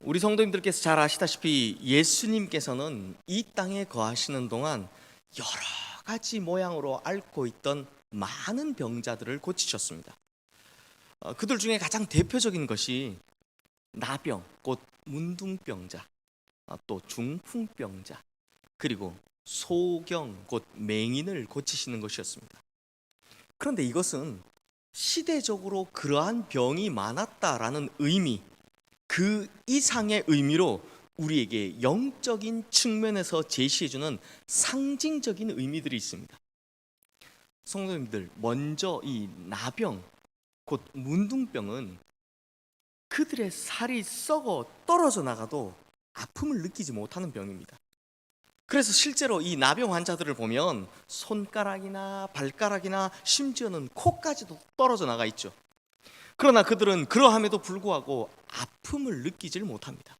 우리 성도님들께서 잘 아시다시피 예수님께서는 이 땅에 거하시는 동안 여러 가지 모양으로 앓고 있던 많은 병자들을 고치셨습니다. 그들 중에 가장 대표적인 것이 나병, 곧 문둥병자, 또 중풍병자, 그리고 소경, 곧 맹인을 고치시는 것이었습니다. 그런데 이것은 시대적으로 그러한 병이 많았다라는 의미, 그 이상의 의미로 우리에게 영적인 측면에서 제시해주는 상징적인 의미들이 있습니다. 성도님들, 먼저 이 나병, 곧 문둥병은 그들의 살이 썩어 떨어져 나가도 아픔을 느끼지 못하는 병입니다. 그래서 실제로 이 나병 환자들을 보면 손가락이나 발가락이나 심지어는 코까지도 떨어져 나가 있죠. 그러나 그들은 그러함에도 불구하고 아픔을 느끼질 못합니다.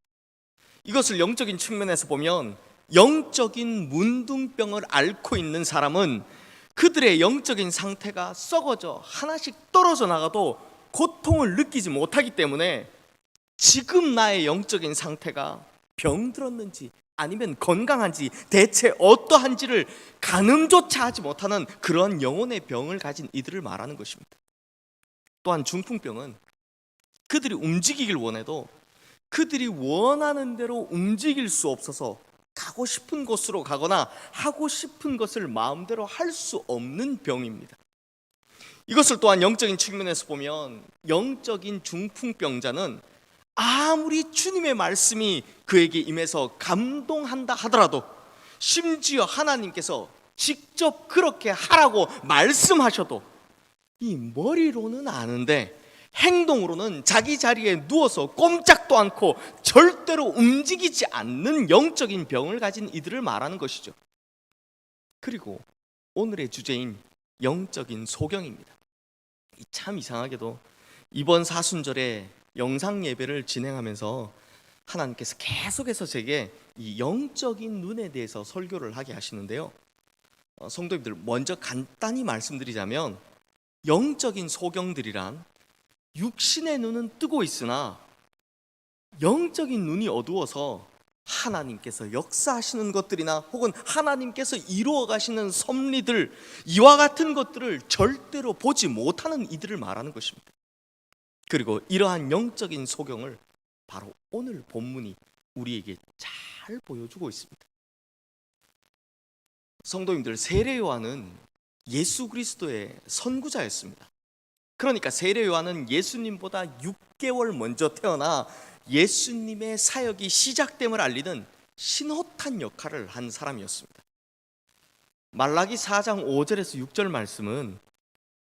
이것을 영적인 측면에서 보면 영적인 문둥병을 앓고 있는 사람은 그들의 영적인 상태가 썩어져 하나씩 떨어져 나가도 고통을 느끼지 못하기 때문에 지금 나의 영적인 상태가 병들었는지 아니면 건강한지 대체 어떠한지를 가늠조차 하지 못하는 그런 영혼의 병을 가진 이들을 말하는 것입니다. 또한 중풍병은 그들이 움직이길 원해도 그들이 원하는 대로 움직일 수 없어서 가고 싶은 곳으로 가거나 하고 싶은 것을 마음대로 할 수 없는 병입니다. 이것을 또한 영적인 측면에서 보면 영적인 중풍병자는 아무리 주님의 말씀이 그에게 임해서 감동한다 하더라도 심지어 하나님께서 직접 그렇게 하라고 말씀하셔도 이 머리로는 아는데 행동으로는 자기 자리에 누워서 꼼짝도 않고 절대로 움직이지 않는 영적인 병을 가진 이들을 말하는 것이죠. 그리고 오늘의 주제인 영적인 소경입니다. 참 이상하게도 이번 사순절에 영상 예배를 진행하면서 하나님께서 계속해서 제게 이 영적인 눈에 대해서 설교를 하게 하시는데요. 성도님들, 먼저 간단히 말씀드리자면 영적인 소경들이란 육신의 눈은 뜨고 있으나 영적인 눈이 어두워서 하나님께서 역사하시는 것들이나 혹은 하나님께서 이루어 가시는 섭리들, 이와 같은 것들을 절대로 보지 못하는 이들을 말하는 것입니다. 그리고 이러한 영적인 소경을 바로 오늘 본문이 우리에게 잘 보여주고 있습니다. 성도님들, 세례 요한은 예수 그리스도의 선구자였습니다. 그러니까 세례 요한은 예수님보다 6개월 먼저 태어나 예수님의 사역이 시작됨을 알리는 신호탄 역할을 한 사람이었습니다. 말라기 4장 5절에서 6절 말씀은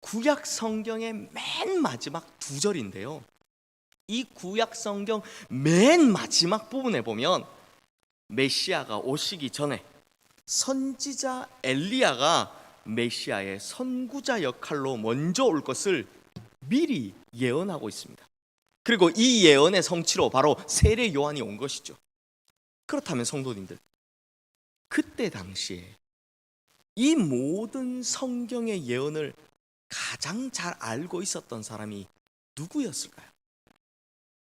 구약 성경의 맨 마지막 두 절인데요, 이 구약 성경 맨 마지막 부분에 보면 메시아가 오시기 전에 선지자 엘리야가 메시아의 선구자 역할로 먼저 올 것을 미리 예언하고 있습니다. 그리고 이 예언의 성취로 바로 세례 요한이 온 것이죠. 그렇다면 성도님들, 그때 당시에 이 모든 성경의 예언을 가장 잘 알고 있었던 사람이 누구였을까요?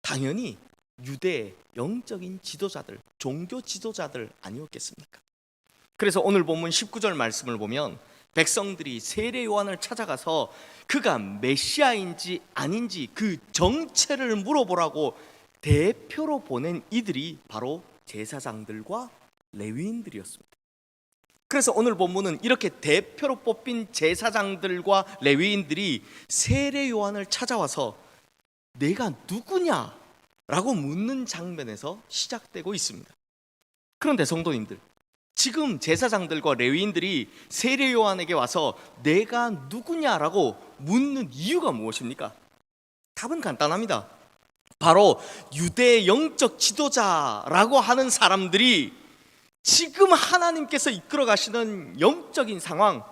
당연히 유대의 영적인 지도자들, 종교 지도자들 아니었겠습니까? 그래서 오늘 본문 19절 말씀을 보면 백성들이 세례 요한을 찾아가서 그가 메시아인지 아닌지 그 정체를 물어보라고 대표로 보낸 이들이 바로 제사장들과 레위인들이었습니다. 그래서 오늘 본문은 이렇게 대표로 뽑힌 제사장들과 레위인들이 세례 요한을 찾아와서 내가 누구냐라고 묻는 장면에서 시작되고 있습니다. 그런데 성도님들, 지금 제사장들과 레위인들이 세례 요한에게 와서 내가 누구냐라고 묻는 이유가 무엇입니까? 답은 간단합니다. 바로 유대의 영적 지도자라고 하는 사람들이 지금 하나님께서 이끌어 가시는 영적인 상황,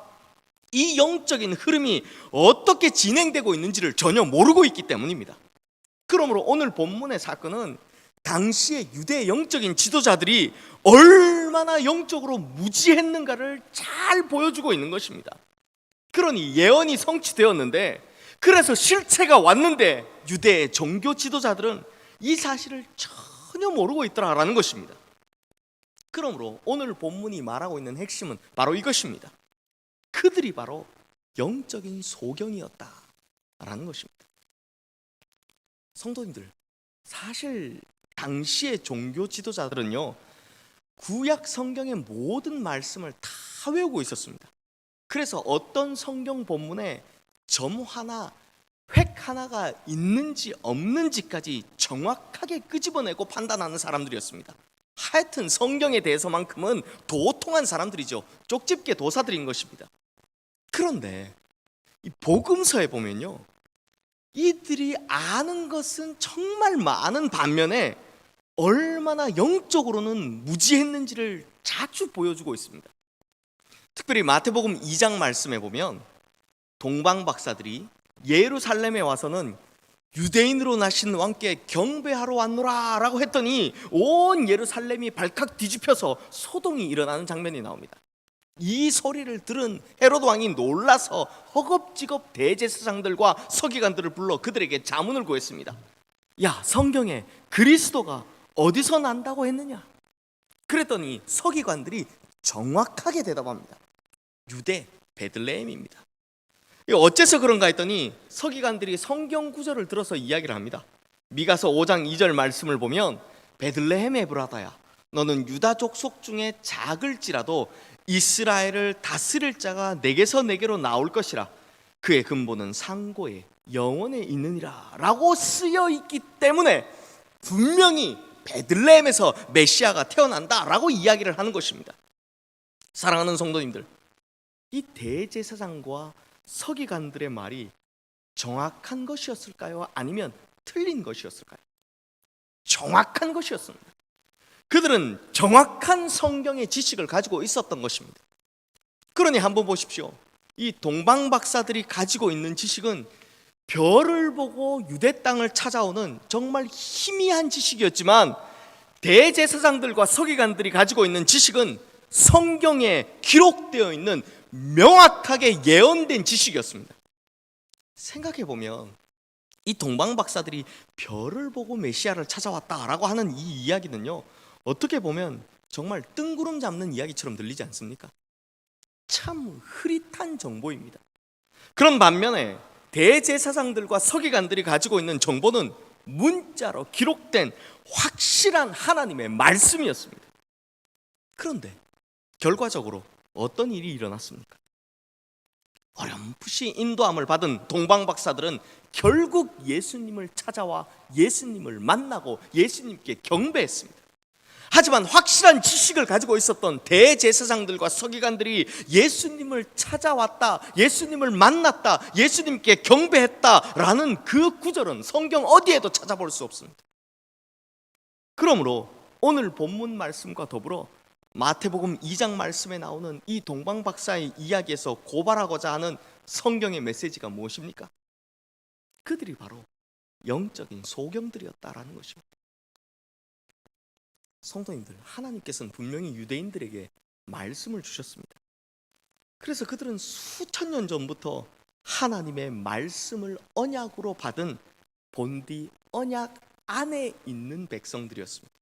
이 영적인 흐름이 어떻게 진행되고 있는지를 전혀 모르고 있기 때문입니다. 그러므로 오늘 본문의 사건은 당시의 유대의 영적인 지도자들이 얼마나 영적으로 무지했는가를 잘 보여주고 있는 것입니다. 그러니 예언이 성취되었는데, 그래서 실체가 왔는데 유대의 종교 지도자들은 이 사실을 전혀 전혀 모르고 있더라라는 것입니다. 그러므로 오늘 본문이 말하고 있는 핵심은 바로 이것입니다. 그들이 바로 영적인 소경이었다라는 것입니다. 성도님들, 사실 당시의 종교 지도자들은요, 구약 성경의 모든 말씀을 다 외우고 있었습니다. 그래서 어떤 성경 본문에 점 하나, 획 하나가 있는지 없는지까지 정확하게 끄집어내고 판단하는 사람들이었습니다. 하여튼 성경에 대해서만큼은 도통한 사람들이죠. 쪽집게 도사들인 것입니다. 그런데 이 복음서에 보면요, 이들이 아는 것은 정말 많은 반면에 얼마나 영적으로는 무지했는지를 자주 보여주고 있습니다. 특별히 마태복음 2장 말씀에 보면 동방 박사들이 예루살렘에 와서는 유대인으로 나신 왕께 경배하러 왔노라 라고 했더니 온 예루살렘이 발칵 뒤집혀서 소동이 일어나는 장면이 나옵니다. 이 소리를 들은 헤롯 왕이 놀라서 허겁지겁 대제사장들과 서기관들을 불러 그들에게 자문을 구했습니다. 야, 성경에 그리스도가 어디서 난다고 했느냐? 그랬더니 서기관들이 정확하게 대답합니다. 유대 베들레헴입니다. 어째서 그런가 했더니 서기관들이 성경 구절을 들어서 이야기를 합니다. 미가서 5장 2절 말씀을 보면 베들레헴 에브라다야, 너는 유다 족속 중에 작을지라도 이스라엘을 다스릴 자가 내게서 내게로 나올 것이라. 그의 근본은 상고에 영원에 있느니라 라고 쓰여 있기 때문에 분명히 베들레헴에서 메시아가 태어난다라고 이야기를 하는 것입니다. 사랑하는 성도님들, 이 대제사장과 서기관들의 말이 정확한 것이었을까요? 아니면 틀린 것이었을까요? 정확한 것이었습니다. 그들은 정확한 성경의 지식을 가지고 있었던 것입니다. 그러니 한번 보십시오. 이 동방 박사들이 가지고 있는 지식은 별을 보고 유대 땅을 찾아오는 정말 희미한 지식이었지만, 대제사장들과 서기관들이 가지고 있는 지식은 성경에 기록되어 있는 명확하게 예언된 지식이었습니다. 생각해보면 이 동방 박사들이 별을 보고 메시아를 찾아왔다라고 하는 이 이야기는요, 어떻게 보면 정말 뜬구름 잡는 이야기처럼 들리지 않습니까? 참 흐릿한 정보입니다. 그런 반면에 대제사장들과 서기관들이 가지고 있는 정보는 문자로 기록된 확실한 하나님의 말씀이었습니다. 그런데 결과적으로 어떤 일이 일어났습니까? 어렴풋이 인도함을 받은 동방 박사들은 결국 예수님을 찾아와 예수님을 만나고 예수님께 경배했습니다. 하지만 확실한 지식을 가지고 있었던 대제사장들과 서기관들이 예수님을 찾아왔다, 예수님을 만났다, 예수님께 경배했다라는 그 구절은 성경 어디에도 찾아볼 수 없습니다. 그러므로 오늘 본문 말씀과 더불어 마태복음 2장 말씀에 나오는 이 동방 박사의 이야기에서 고발하고자 하는 성경의 메시지가 무엇입니까? 그들이 바로 영적인 소경들이었다라는 것입니다. 성도님들, 하나님께서는 분명히 유대인들에게 말씀을 주셨습니다. 그래서 그들은 수천 년 전부터 하나님의 말씀을 언약으로 받은 본디 언약 안에 있는 백성들이었습니다.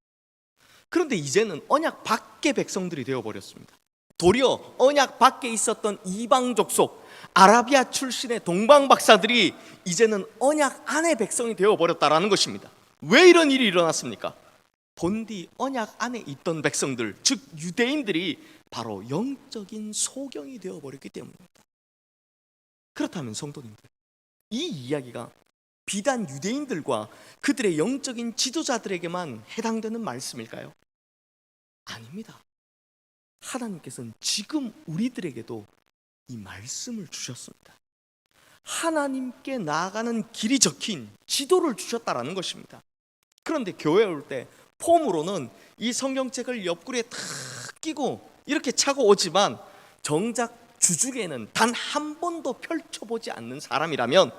그런데 이제는 언약 밖의 백성들이 되어버렸습니다. 도리어 언약 밖에 있었던 이방 족속, 아라비아 출신의 동방 박사들이 이제는 언약 안의 백성이 되어버렸다라는 것입니다. 왜 이런 일이 일어났습니까? 본디 언약 안에 있던 백성들, 즉 유대인들이 바로 영적인 소경이 되어버렸기 때문입니다. 그렇다면 성도님들, 이 이야기가 비단 유대인들과 그들의 영적인 지도자들에게만 해당되는 말씀일까요? 아닙니다. 하나님께서는 지금 우리들에게도 이 말씀을 주셨습니다. 하나님께 나아가는 길이 적힌 지도를 주셨다라는 것입니다. 그런데 교회에 올 때 폼으로는 이 성경책을 옆구리에 탁 끼고 이렇게 차고 오지만 정작 주중에는 단 한 번도 펼쳐보지 않는 사람이라면,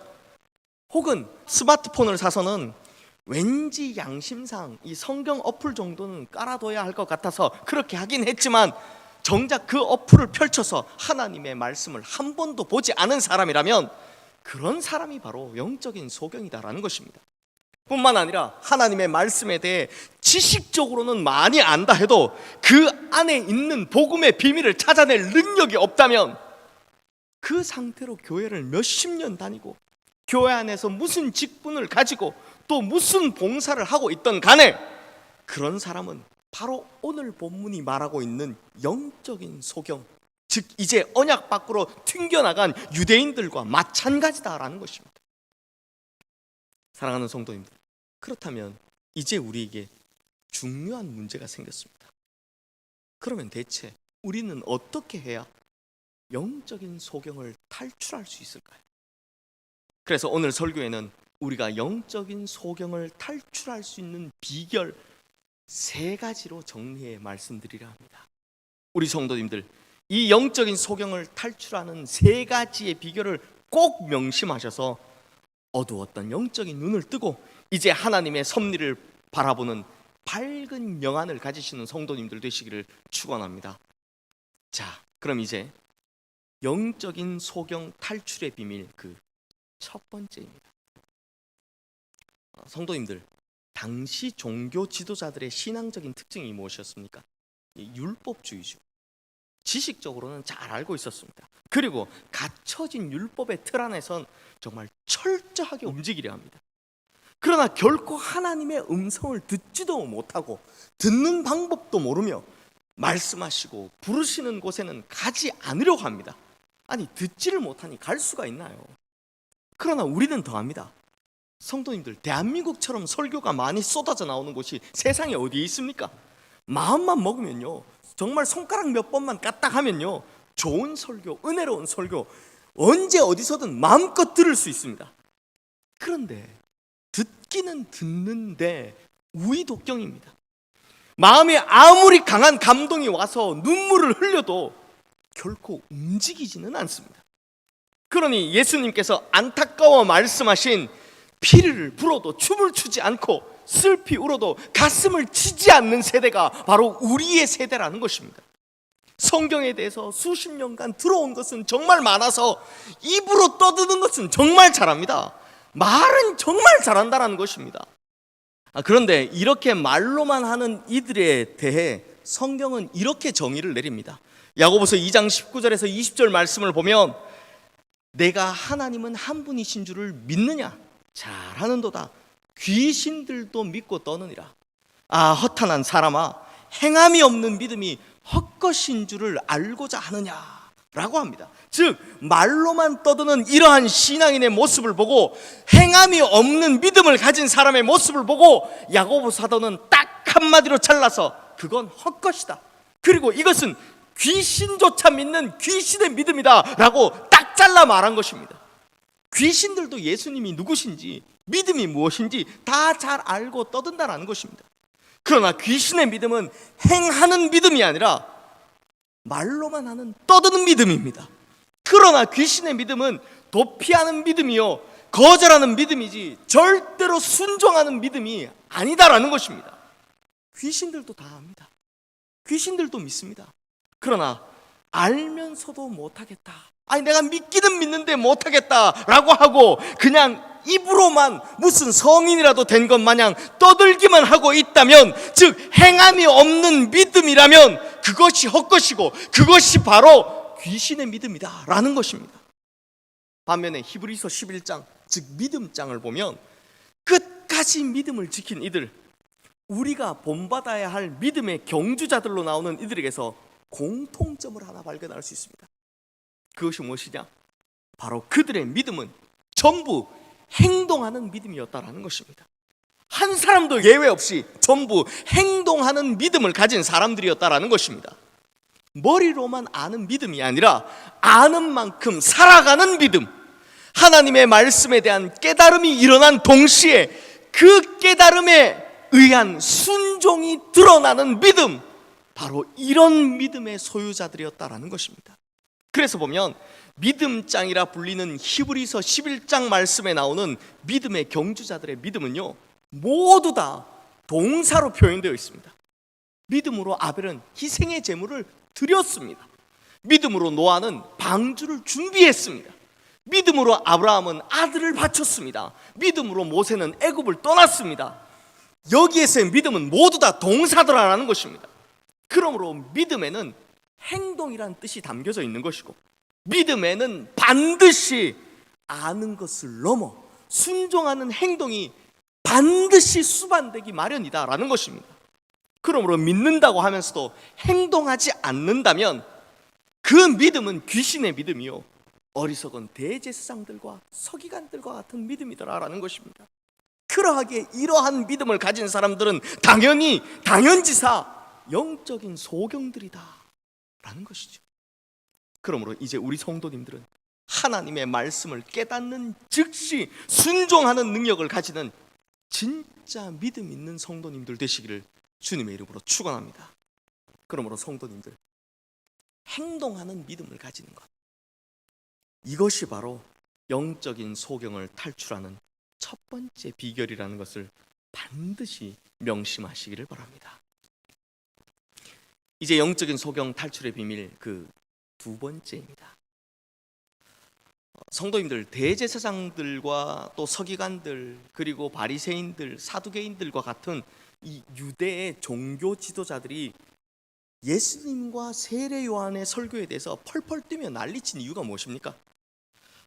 혹은 스마트폰을 사서는 왠지 양심상 이 성경 어플 정도는 깔아둬야 할 것 같아서 그렇게 하긴 했지만 정작 그 어플을 펼쳐서 하나님의 말씀을 한 번도 보지 않은 사람이라면, 그런 사람이 바로 영적인 소경이다라는 것입니다. 뿐만 아니라 하나님의 말씀에 대해 지식적으로는 많이 안다 해도 그 안에 있는 복음의 비밀을 찾아낼 능력이 없다면 그 상태로 교회를 몇십 년 다니고 교회 안에서 무슨 직분을 가지고 또 무슨 봉사를 하고 있던 간에 그런 사람은 바로 오늘 본문이 말하고 있는 영적인 소경, 즉 이제 언약 밖으로 튕겨나간 유대인들과 마찬가지다라는 것입니다. 사랑하는 성도님들, 그렇다면 이제 우리에게 중요한 문제가 생겼습니다. 그러면 대체 우리는 어떻게 해야 영적인 소경을 탈출할 수 있을까요? 그래서 오늘 설교에는 우리가 영적인 소경을 탈출할 수 있는 비결 3가지로 정리해 말씀드리려 합니다. 우리 성도님들, 이 영적인 소경을 탈출하는 3가지의 비결을 꼭 명심하셔서 어두웠던 영적인 눈을 뜨고 이제 하나님의 섭리를 바라보는 밝은 영안을 가지시는 성도님들 되시기를 축원합니다. 자, 그럼 이제 영적인 소경 탈출의 비밀 그 첫 번째입니다. 성도님들, 당시 종교 지도자들의 신앙적인 특징이 무엇이었습니까? 율법주의죠. 지식적으로는 잘 알고 있었습니다. 그리고 갖춰진 율법의 틀 안에선 정말 철저하게 움직이려 합니다. 그러나 결코 하나님의 음성을 듣지도 못하고 듣는 방법도 모르며 말씀하시고 부르시는 곳에는 가지 않으려고 합니다. 아니, 듣지를 못하니 갈 수가 있나요? 그러나 우리는 더합니다. 성도님들, 대한민국처럼 설교가 많이 쏟아져 나오는 곳이 세상에 어디에 있습니까? 마음만 먹으면요, 정말 손가락 몇 번만 까딱하면요, 좋은 설교, 은혜로운 설교 언제 어디서든 마음껏 들을 수 있습니다. 그런데 듣기는 듣는데 우의독경입니다. 마음에 아무리 강한 감동이 와서 눈물을 흘려도 결코 움직이지는 않습니다. 그러니 예수님께서 안타까워 말씀하신 피를 불어도 춤을 추지 않고 슬피 울어도 가슴을 치지 않는 세대가 바로 우리의 세대라는 것입니다. 성경에 대해서 수십 년간 들어온 것은 정말 많아서 입으로 떠드는 것은 정말 잘합니다. 말은 정말 잘한다는 것입니다. 그런데 이렇게 말로만 하는 이들에 대해 성경은 이렇게 정의를 내립니다. 야고보서 2장 19절에서 20절 말씀을 보면 내가 하나님은 한 분이신 줄을 믿느냐? 잘하는도다. 귀신들도 믿고 떠느니라. 아, 허탄한 사람아, 행함이 없는 믿음이 헛것인 줄을 알고자 하느냐라고 합니다. 즉 말로만 떠드는 이러한 신앙인의 모습을 보고 행함이 없는 믿음을 가진 사람의 모습을 보고 야고보 사도는 딱 한마디로 잘라서 그건 헛것이다. 그리고 이것은 귀신조차 믿는 귀신의 믿음이다 라고 딱 잘라 말한 것입니다. 귀신들도 예수님이 누구신지 믿음이 무엇인지 다 잘 알고 떠든다는 것입니다. 그러나 귀신의 믿음은 행하는 믿음이 아니라 말로만 하는 떠드는 믿음입니다. 그러나 귀신의 믿음은 도피하는 믿음이요 거절하는 믿음이지 절대로 순종하는 믿음이 아니다라는 것입니다. 귀신들도 다 압니다. 귀신들도 믿습니다. 그러나 알면서도 못하겠다, 아니 내가 믿기는 믿는데 못하겠다라고 하고 그냥 입으로만 무슨 성인이라도 된 것 마냥 떠들기만 하고 있다면, 즉 행함이 없는 믿음이라면 그것이 헛것이고 그것이 바로 귀신의 믿음이다 라는 것입니다. 반면에 히브리서 11장, 즉 믿음장을 보면 끝까지 믿음을 지킨 이들, 우리가 본받아야 할 믿음의 경주자들로 나오는 이들에게서 공통점을 하나 발견할 수 있습니다. 그것이 무엇이냐? 바로 그들의 믿음은 전부 행동하는 믿음이었다라는 것입니다. 한 사람도 예외 없이 전부 행동하는 믿음을 가진 사람들이었다라는 것입니다. 머리로만 아는 믿음이 아니라 아는 만큼 살아가는 믿음, 하나님의 말씀에 대한 깨달음이 일어난 동시에 그 깨달음에 의한 순종이 드러나는 믿음, 바로 이런 믿음의 소유자들이었다라는 것입니다. 그래서 보면 믿음장이라 불리는 히브리서 11장 말씀에 나오는 믿음의 경주자들의 믿음은요 모두 다 동사로 표현되어 있습니다. 믿음으로 아벨은 희생의 제물을 드렸습니다. 믿음으로 노아는 방주를 준비했습니다. 믿음으로 아브라함은 아들을 바쳤습니다. 믿음으로 모세는 애굽을 떠났습니다. 여기에서의 믿음은 모두 다 동사더라라는 것입니다. 그러므로 믿음에는 행동이란 뜻이 담겨져 있는 것이고, 믿음에는 반드시 아는 것을 넘어 순종하는 행동이 반드시 수반되기 마련이다라는 것입니다. 그러므로 믿는다고 하면서도 행동하지 않는다면 그 믿음은 귀신의 믿음이요, 어리석은 대제사장들과 서기관들과 같은 믿음이더라라는 것입니다. 그러하기에 이러한 믿음을 가진 사람들은 당연지사 영적인 소경들이다 라는 것이죠. 그러므로 이제 우리 성도님들은 하나님의 말씀을 깨닫는 즉시 순종하는 능력을 가지는 진짜 믿음 있는 성도님들 되시기를 주님의 이름으로 축원합니다. 그러므로 성도님들, 행동하는 믿음을 가지는 것, 이것이 바로 영적인 소경을 탈출하는 첫 번째 비결이라는 것을 반드시 명심하시기를 바랍니다. 이제 영적인 소경 탈출의 비밀 그 두 번째입니다. 성도님들, 대제사장들과 또 서기관들, 그리고 바리새인들, 사두개인들과 같은 이 유대의 종교 지도자들이 예수님과 세례 요한의 설교에 대해서 펄펄 뛰며 난리친 이유가 무엇입니까?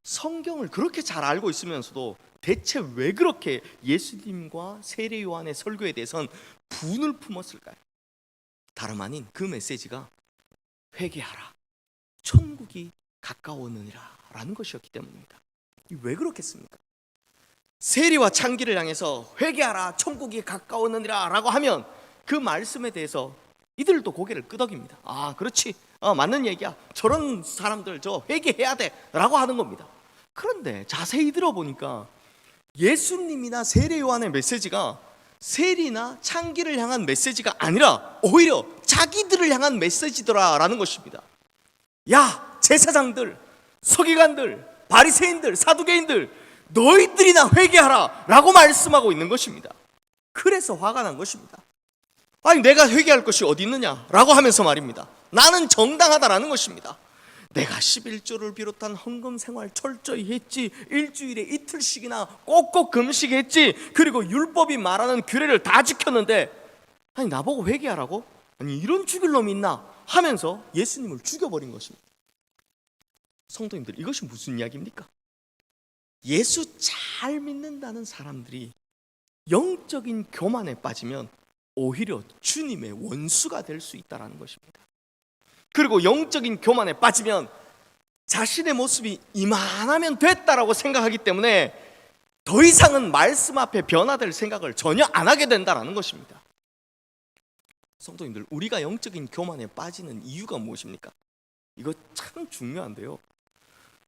성경을 그렇게 잘 알고 있으면서도 대체 왜 그렇게 예수님과 세례 요한의 설교에 대해서는 분을 품었을까요? 다름 아닌 그 메시지가 회개하라, 천국이 가까웠느니라 라는 것이었기 때문입니다. 왜 그렇겠습니까? 세리와 창기를 향해서 회개하라, 천국이 가까웠느니라 라고 하면 그 말씀에 대해서 이들도 고개를 끄덕입니다. 아, 그렇지, 맞는 얘기야, 저런 사람들 저 회개해야 돼 라고 하는 겁니다. 그런데 자세히 들어보니까 예수님이나 세례 요한의 메시지가 세리나 창기를 향한 메시지가 아니라 오히려 자기들을 향한 메시지더라라는 것입니다. 야, 제사장들, 서기관들, 바리새인들, 사두개인들, 너희들이나 회개하라 라고 말씀하고 있는 것입니다. 그래서 화가 난 것입니다. 아니, 내가 회개할 것이 어디 있느냐 라고 하면서 말입니다. 나는 정당하다라는 것입니다. 내가 11조를 비롯한 헌금 생활 철저히 했지, 일주일에 이틀씩이나 꼭꼭 금식했지, 그리고 율법이 말하는 규례를 다 지켰는데, 아니 나보고 회개하라고? 아니 이런 죽일 놈이 있나 하면서 예수님을 죽여버린 것입니다. 성도님들, 이것이 무슨 이야기입니까? 예수 잘 믿는다는 사람들이 영적인 교만에 빠지면 오히려 주님의 원수가 될 수 있다는 것입니다. 그리고 영적인 교만에 빠지면 자신의 모습이 이만하면 됐다라고 생각하기 때문에 더 이상은 말씀 앞에 변화될 생각을 전혀 안 하게 된다는 것입니다. 성도님들, 우리가 영적인 교만에 빠지는 이유가 무엇입니까? 이거 참 중요한데요,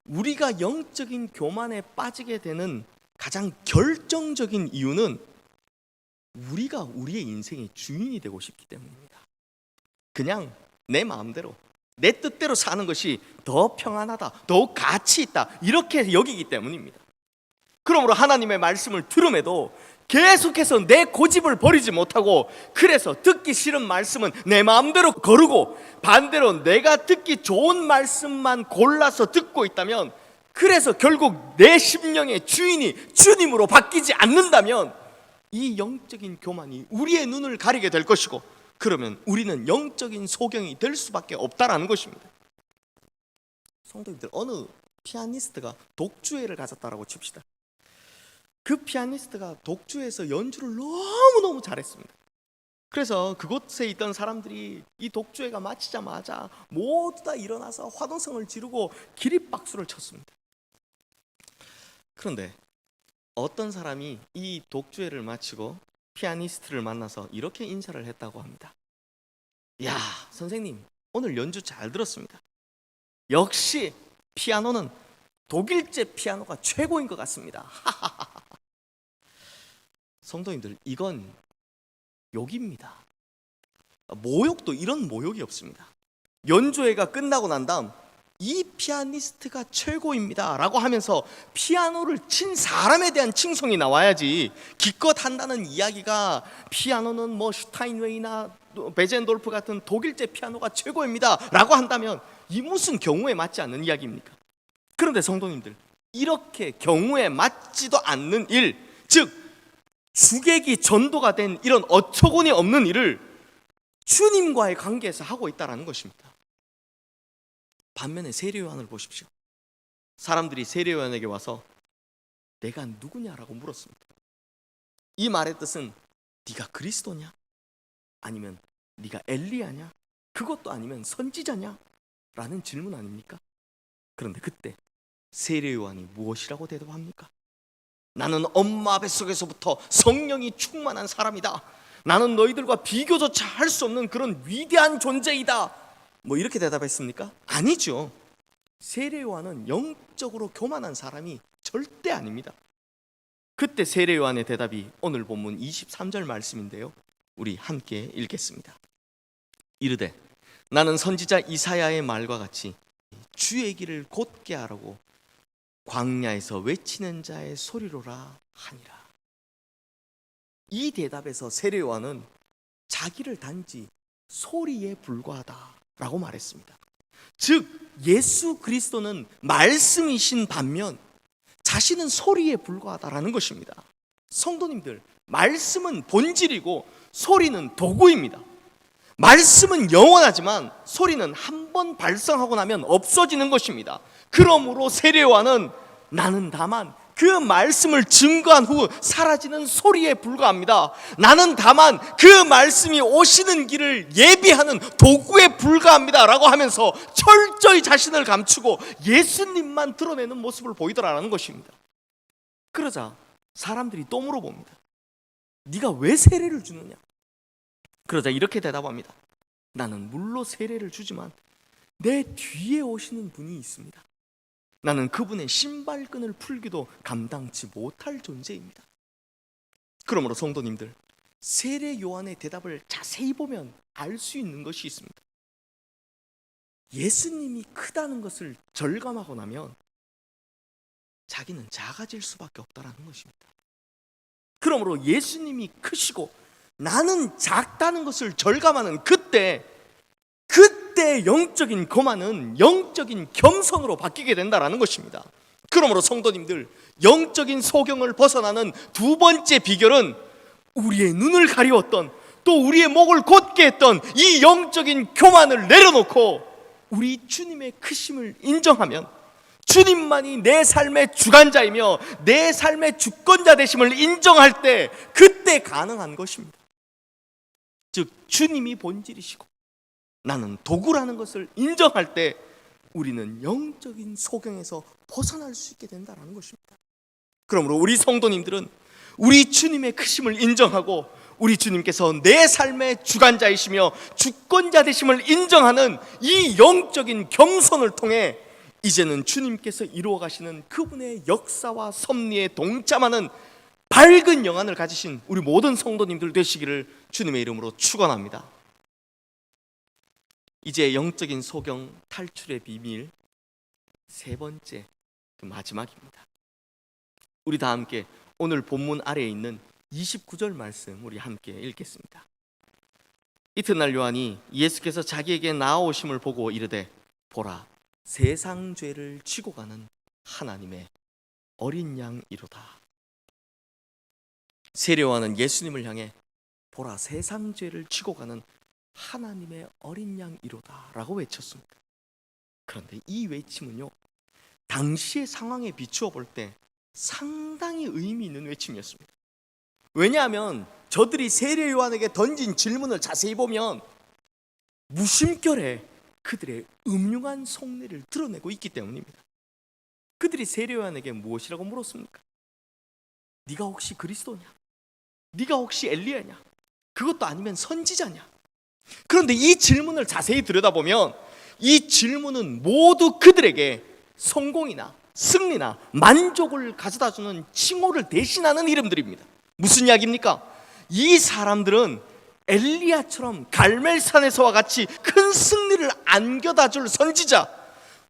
우리가 영적인 교만에 빠지게 되는 가장 결정적인 이유는 우리가 우리의 인생의 주인이 되고 싶기 때문입니다. 그냥 내 마음대로 내 뜻대로 사는 것이 더 평안하다, 더욱 가치 있다, 이렇게 여기기 때문입니다. 그러므로 하나님의 말씀을 들음에도 계속해서 내 고집을 버리지 못하고, 그래서 듣기 싫은 말씀은 내 마음대로 거르고 반대로 내가 듣기 좋은 말씀만 골라서 듣고 있다면, 그래서 결국 내 심령의 주인이 주님으로 바뀌지 않는다면 이 영적인 교만이 우리의 눈을 가리게 될 것이고, 그러면 우리는 영적인 소경이 될 수밖에 없다라는 것입니다. 성도님들, 어느 피아니스트가 독주회를 가졌다라고 칩시다. 그 피아니스트가 독주회에서 연주를 너무너무 잘했습니다. 그래서 그곳에 있던 사람들이 이 독주회가 마치자마자 모두 다 일어나서 환호성을 지르고 기립박수를 쳤습니다. 그런데 어떤 사람이 이 독주회를 마치고 피아니스트를 만나서 이렇게 인사를 했다고 합니다. 야, 선생님, 오늘 연주 잘 들었습니다. 역시 피아노는 독일제 피아노가 최고인 것 같습니다. 성도님들, 이건 욕입니다. 모욕도 이런 모욕이 없습니다. 연주회가 끝나고 난 다음 이 피아니스트가 최고입니다 라고 하면서 피아노를 친 사람에 대한 칭송이 나와야지, 기껏 한다는 이야기가 피아노는 뭐 슈타인웨이나 베젠돌프 같은 독일제 피아노가 최고입니다 라고 한다면 이 무슨 경우에 맞지 않는 이야기입니까? 그런데 성도님들, 이렇게 경우에 맞지도 않는 일, 즉 주객이 전도가 된 이런 어처구니 없는 일을 주님과의 관계에서 하고 있다는 것입니다. 반면에 세례 요한을 보십시오. 사람들이 세례 요한에게 와서 내가 누구냐라고 물었습니다. 이 말의 뜻은 네가 그리스도냐? 아니면 네가 엘리야냐? 그것도 아니면 선지자냐? 라는 질문 아닙니까? 그런데 그때 세례 요한이 무엇이라고 대답합니까? 나는 엄마 뱃속에서부터 성령이 충만한 사람이다. 나는 너희들과 비교조차 할 수 없는 그런 위대한 존재이다. 뭐 이렇게 대답했습니까? 아니죠. 세례 요한은 영적으로 교만한 사람이 절대 아닙니다. 그때 세례 요한의 대답이 오늘 본문 23절 말씀인데요, 우리 함께 읽겠습니다. 이르되 나는 선지자 이사야의 말과 같이 주의 길을 곧게 하라고 광야에서 외치는 자의 소리로라 하니라. 이 대답에서 세례 요한은 자기를 단지 소리에 불과하다라고 말했습니다. 즉 예수 그리스도는 말씀이신 반면 자신은 소리에 불과하다라는 것입니다. 성도님들, 말씀은 본질이고 소리는 도구입니다. 말씀은 영원하지만 소리는 한 번 발성하고 나면 없어지는 것입니다. 그러므로 세례 요한은 나는 다만 그 말씀을 증거한 후 사라지는 소리에 불과합니다. 나는 다만 그 말씀이 오시는 길을 예비하는 도구에 불과합니다 라고 하면서 철저히 자신을 감추고 예수님만 드러내는 모습을 보이더라는 것입니다. 그러자 사람들이 또 물어봅니다. 네가 왜 세례를 주느냐? 그러자 이렇게 대답합니다. 나는 물로 세례를 주지만 내 뒤에 오시는 분이 있습니다. 나는 그분의 신발끈을 풀기도 감당치 못할 존재입니다. 그러므로 성도님들, 세례 요한의 대답을 자세히 보면 알 수 있는 것이 있습니다. 예수님이 크다는 것을 절감하고 나면 자기는 작아질 수밖에 없다는 것입니다. 그러므로 예수님이 크시고 나는 작다는 것을 절감하는 그때 영적인 거만은 영적인 겸손으로 바뀌게 된다는 것입니다. 그러므로 성도님들, 영적인 소경을 벗어나는 두 번째 비결은 우리의 눈을 가리웠던, 또 우리의 목을 곧게 했던 이 영적인 교만을 내려놓고 우리 주님의 크심을 인정하면, 주님만이 내 삶의 주관자이며 내 삶의 주권자 되심을 인정할 때, 그때 가능한 것입니다. 즉 주님이 본질이시고 나는 도구라는 것을 인정할 때 우리는 영적인 소경에서 벗어날 수 있게 된다는 것입니다. 그러므로 우리 성도님들은 우리 주님의 크심을 인정하고 우리 주님께서 내 삶의 주관자이시며 주권자 되심을 인정하는 이 영적인 겸손을 통해 이제는 주님께서 이루어 가시는 그분의 역사와 섭리에 동참하는 밝은 영안을 가지신 우리 모든 성도님들 되시기를 주님의 이름으로 축원합니다. 이제 영적인 소경 탈출의 비밀 세 번째, 마지막입니다. 우리 다 함께 오늘 본문 아래에 있는 29절 말씀 우리 함께 읽겠습니다. 이튿날 요한이 예수께서 자기에게 나아오심을 보고 이르되 보라, 세상 죄를 지고 가는 하나님의 어린 양이로다. 세례 요한은 예수님을 향해 보라, 세상 죄를 지고 가는 하나님의 어린 양이로다 라고 외쳤습니다. 그런데 이 외침은요, 당시의 상황에 비추어 볼 때 상당히 의미 있는 외침이었습니다. 왜냐하면 저들이 세례 요한에게 던진 질문을 자세히 보면 무심결에 그들의 음흉한 속내를 드러내고 있기 때문입니다. 그들이 세례 요한에게 무엇이라고 물었습니까? 네가 혹시 그리스도냐? 네가 혹시 엘리야냐? 그것도 아니면 선지자냐? 그런데 이 질문을 자세히 들여다보면 이 질문은 모두 그들에게 성공이나 승리나 만족을 가져다주는 칭호를 대신하는 이름들입니다. 무슨 이야기입니까? 이 사람들은 엘리야처럼 갈멜산에서와 같이 큰 승리를 안겨다줄 선지자,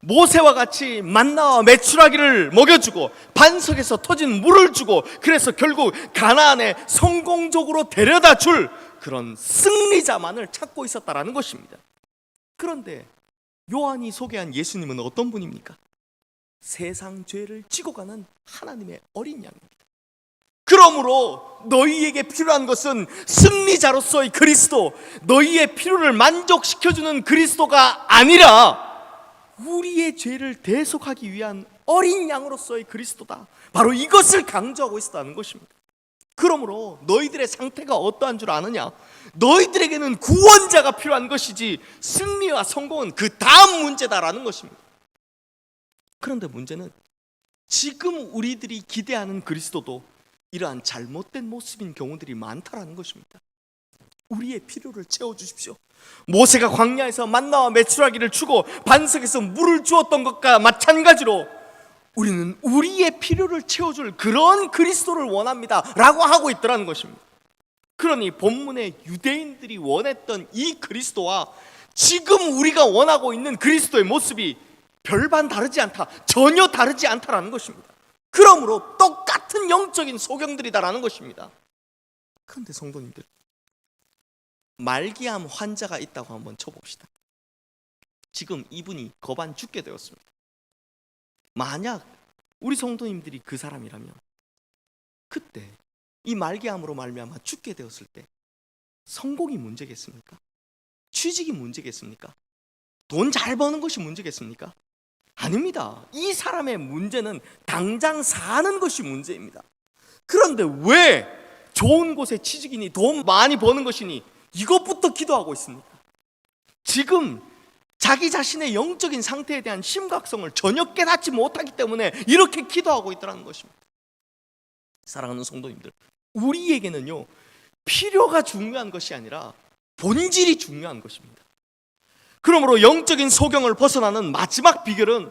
모세와 같이 만나와 메추라기를 먹여주고 반석에서 터진 물을 주고 그래서 결국 가나안에 성공적으로 데려다줄 그런 승리자만을 찾고 있었다라는 것입니다. 그런데 요한이 소개한 예수님은 어떤 분입니까? 세상 죄를 지고 가는 하나님의 어린 양입니다. 그러므로 너희에게 필요한 것은 승리자로서의 그리스도, 너희의 필요를 만족시켜주는 그리스도가 아니라 우리의 죄를 대속하기 위한 어린 양으로서의 그리스도다. 바로 이것을 강조하고 있었다는 것입니다. 그러므로 너희들의 상태가 어떠한 줄 아느냐? 너희들에게는 구원자가 필요한 것이지 승리와 성공은 그 다음 문제다라는 것입니다. 그런데 문제는 지금 우리들이 기대하는 그리스도도 이러한 잘못된 모습인 경우들이 많다라는 것입니다. 우리의 필요를 채워주십시오. 모세가 광야에서 만나와 메추라기를 주고 반석에서 물을 주었던 것과 마찬가지로 우리는 우리의 필요를 채워줄 그런 그리스도를 원합니다 라고 하고 있더라는 것입니다. 그러니 본문의 유대인들이 원했던 이 그리스도와 지금 우리가 원하고 있는 그리스도의 모습이 별반 다르지 않다, 전혀 다르지 않다라는 것입니다. 그러므로 똑같은 영적인 소경들이다라는 것입니다. 그런데 성도님들, 말기암 환자가 있다고 한번 쳐봅시다. 지금 이분이 거반 죽게 되었습니다. 만약 우리 성도님들이 그 사람이라면 그때 이 말기암으로 말미암아 죽게 되었을 때 성공이 문제겠습니까? 취직이 문제겠습니까? 돈 잘 버는 것이 문제겠습니까? 아닙니다. 이 사람의 문제는 당장 사는 것이 문제입니다. 그런데 왜 좋은 곳에 취직이니 돈 많이 버는 것이니 이것부터 기도하고 있습니까? 지금 자기 자신의 영적인 상태에 대한 심각성을 전혀 깨닫지 못하기 때문에 이렇게 기도하고 있다는 것입니다. 사랑하는 성도님들, 우리에게는요 필요가 중요한 것이 아니라 본질이 중요한 것입니다. 그러므로 영적인 소경을 벗어나는 마지막 비결은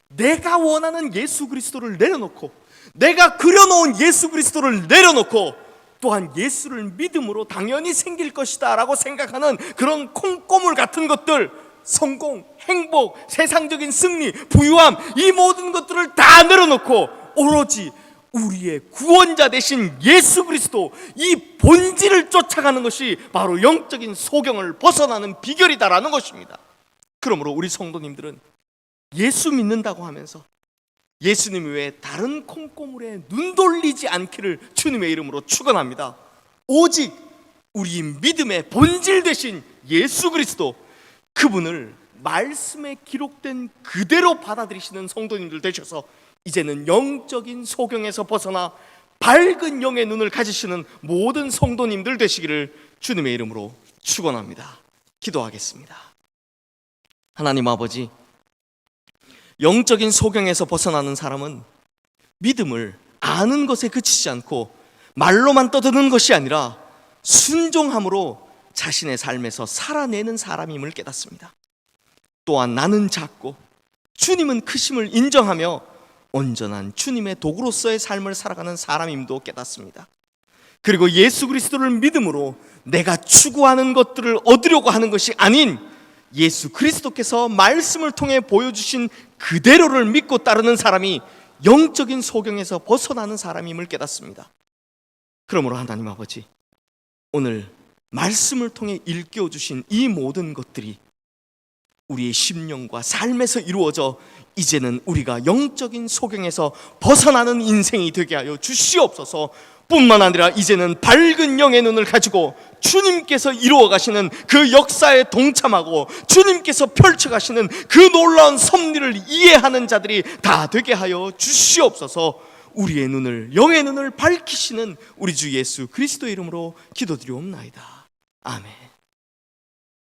내가 원하는 예수 그리스도를 내려놓고, 내가 그려놓은 예수 그리스도를 내려놓고 또한 예수를 믿음으로 당연히 생길 것이다 라고 생각하는 그런 콩고물 같은 것들, 성공, 행복, 세상적인 승리, 부유함, 이 모든 것들을 다 내려놓고 오로지 우리의 구원자 되신 예수 그리스도, 이 본질을 쫓아가는 것이 바로 영적인 소경을 벗어나는 비결이다라는 것입니다. 그러므로 우리 성도님들은 예수 믿는다고 하면서 예수님 외에 다른 콩고물에 눈 돌리지 않기를 주님의 이름으로 축원합니다. 오직 우리 믿음의 본질 되신 예수 그리스도, 그분을 말씀에 기록된 그대로 받아들이시는 성도님들 되셔서 이제는 영적인 소경에서 벗어나 밝은 영의 눈을 가지시는 모든 성도님들 되시기를 주님의 이름으로 축원합니다. 기도하겠습니다. 하나님 아버지, 영적인 소경에서 벗어나는 사람은 믿음을 아는 것에 그치지 않고 말로만 떠드는 것이 아니라 순종함으로 자신의 삶에서 살아내는 사람임을 깨닫습니다. 또한 나는 작고 주님은 크심을 인정하며 온전한 주님의 도구로서의 삶을 살아가는 사람임도 깨닫습니다. 그리고 예수 그리스도를 믿음으로 내가 추구하는 것들을 얻으려고 하는 것이 아닌 예수 그리스도께서 말씀을 통해 보여주신 그대로를 믿고 따르는 사람이 영적인 소경에서 벗어나는 사람임을 깨닫습니다. 그러므로 하나님 아버지, 오늘 말씀을 통해 일깨워 주신 이 모든 것들이 우리의 심령과 삶에서 이루어져 이제는 우리가 영적인 소경에서 벗어나는 인생이 되게 하여 주시옵소서. 뿐만 아니라 이제는 밝은 영의 눈을 가지고 주님께서 이루어 가시는 그 역사에 동참하고 주님께서 펼쳐 가시는 그 놀라운 섭리를 이해하는 자들이 다 되게 하여 주시옵소서. 우리의 눈을, 영의 눈을 밝히시는 우리 주 예수 그리스도의 이름으로 기도드리옵나이다. 아멘.